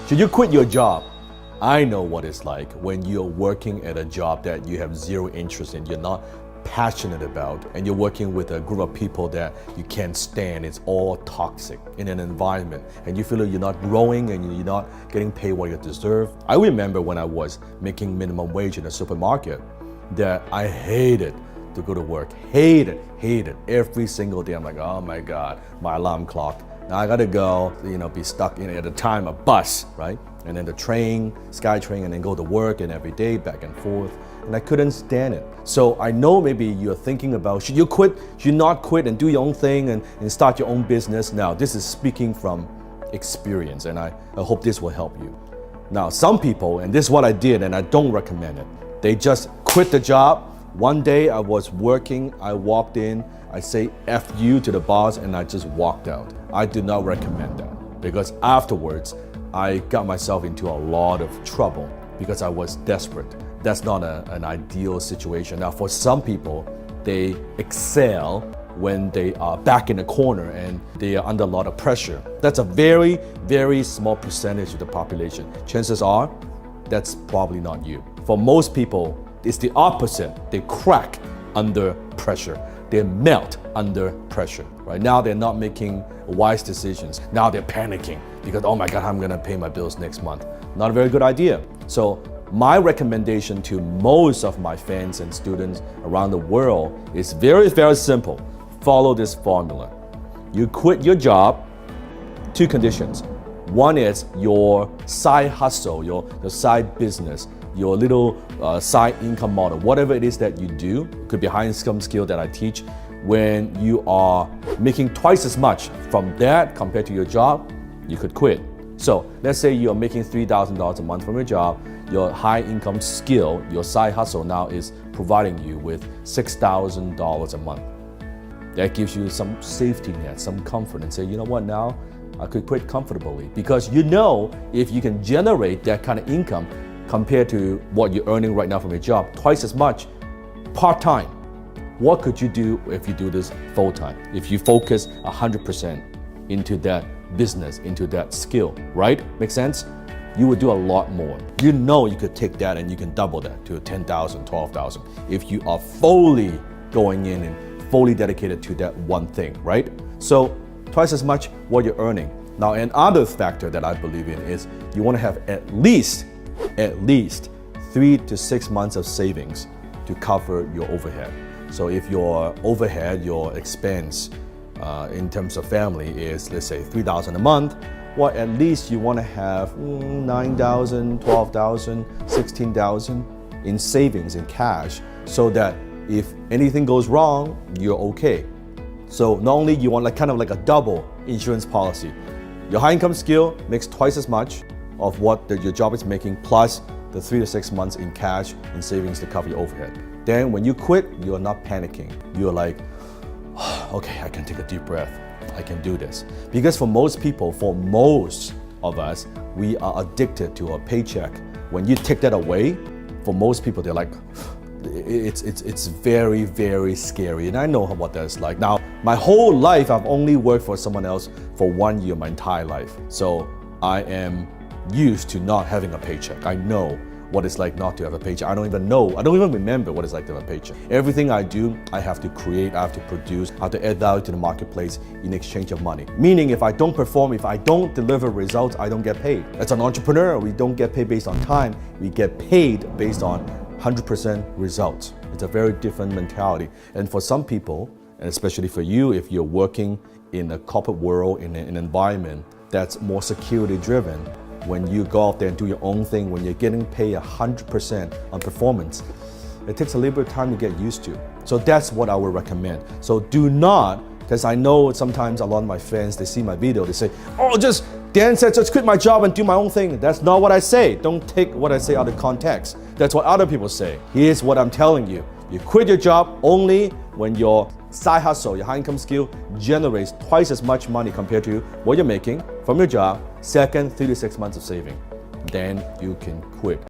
Should you quit your job? I know what it's like when you're working at a job that you have zero interest in, you're not passionate about, and you're working with a group of people that you can't stand. It's all toxic in an environment, and you feel like you're not growing and you're not getting paid what you deserve. I remember when I was making minimum wage in a supermarket that I hated to go to work. Hated every single day. I'm like, oh my God, my alarm clock. Now I gotta go, be stuck in at the time a bus, right? And then the train, SkyTrain, and then go to work and every day back and forth. And I couldn't stand it. So I know maybe you're thinking about, should you quit? Should you not quit and do your own thing and start your own business? Now, this is speaking from experience, and I hope this will help you. Now, some people, and this is what I did, and I don't recommend it, they just quit the job. One day I was working, I walked in, I say F you to the boss, and I just walked out. I do not recommend that, because afterwards, I got myself into a lot of trouble because I was desperate. That's not an ideal situation. Now, for some people, they excel when they are back in the corner and they are under a lot of pressure. That's a very, very small percentage of the population. Chances are, that's probably not you. For most people, it's the opposite. They crack under pressure. They melt under pressure. Right now, they're not making wise decisions. Now they're panicking because, oh my God, I'm gonna pay my bills next month. Not a very good idea. So my recommendation to most of my fans and students around the world is very, very simple. Follow this formula. You quit your job, two conditions. One is your side hustle, your side business, your little side income model, whatever it is that you do. It could be a high income skill that I teach. When you are making twice as much from that compared to your job, you could quit. So let's say you're making $3,000 a month from your job. Your high income skill, your side hustle now is providing you with $6,000 a month. That gives you some safety net, some comfort, and say, you know what, now I could quit comfortably, because you know if you can generate that kind of income compared to what you're earning right now from your job, twice as much, part-time. What could you do if you do this full-time? If you focus 100% into that business, into that skill, right? Make sense? You would do a lot more. You know you could take that and you can double that to 10,000, 12,000 if you are fully going in and fully dedicated to that one thing, right? So twice as much what you're earning. Now, another factor that I believe in is you want to have at least 3 to 6 months of savings to cover your overhead. So if your overhead, your expense in terms of family is, let's say, $3,000 a month, well, at least you want to have $9,000, $12,000, $16,000 in savings, in cash, so that if anything goes wrong, you're okay. So not only you want kind of like a double insurance policy. Your high income skill makes twice as much of what your job is making, plus the 3 to 6 months in cash and savings to cover your overhead. Then when you quit, you're not panicking. You're like, okay, I can take a deep breath. I can do this. Because for most people, for most of us, we are addicted to a paycheck. When you take that away, for most people, they're like, it's very, very scary. And I know what that's like. Now, my whole life, I've only worked for someone else for 1 year, my entire life. So I am used to not having a paycheck. I know what it's like not to have a paycheck. I don't even remember what it's like to have a paycheck. Everything I do, I have to create, I have to produce, I have to add value to the marketplace in exchange of money. Meaning if I don't perform, if I don't deliver results, I don't get paid. As an entrepreneur, we don't get paid based on time, we get paid based on 100% results. It's a very different mentality. And for some people, and especially for you, if you're working in a corporate world, in an environment that's more security driven, when you go out there and do your own thing, when you're getting paid 100% on performance, it takes a little bit of time to get used to. So that's what I would recommend. So do not, because I know sometimes a lot of my fans, they see my video, they say, oh, Dan said, just quit my job and do my own thing. That's not what I say. Don't take what I say out of context. That's what other people say. Here's what I'm telling you. You quit your job only when your side hustle, your high income skill generates twice as much money compared to what you're making from your job. Second, 3 to 6 months of saving. Then you can quit.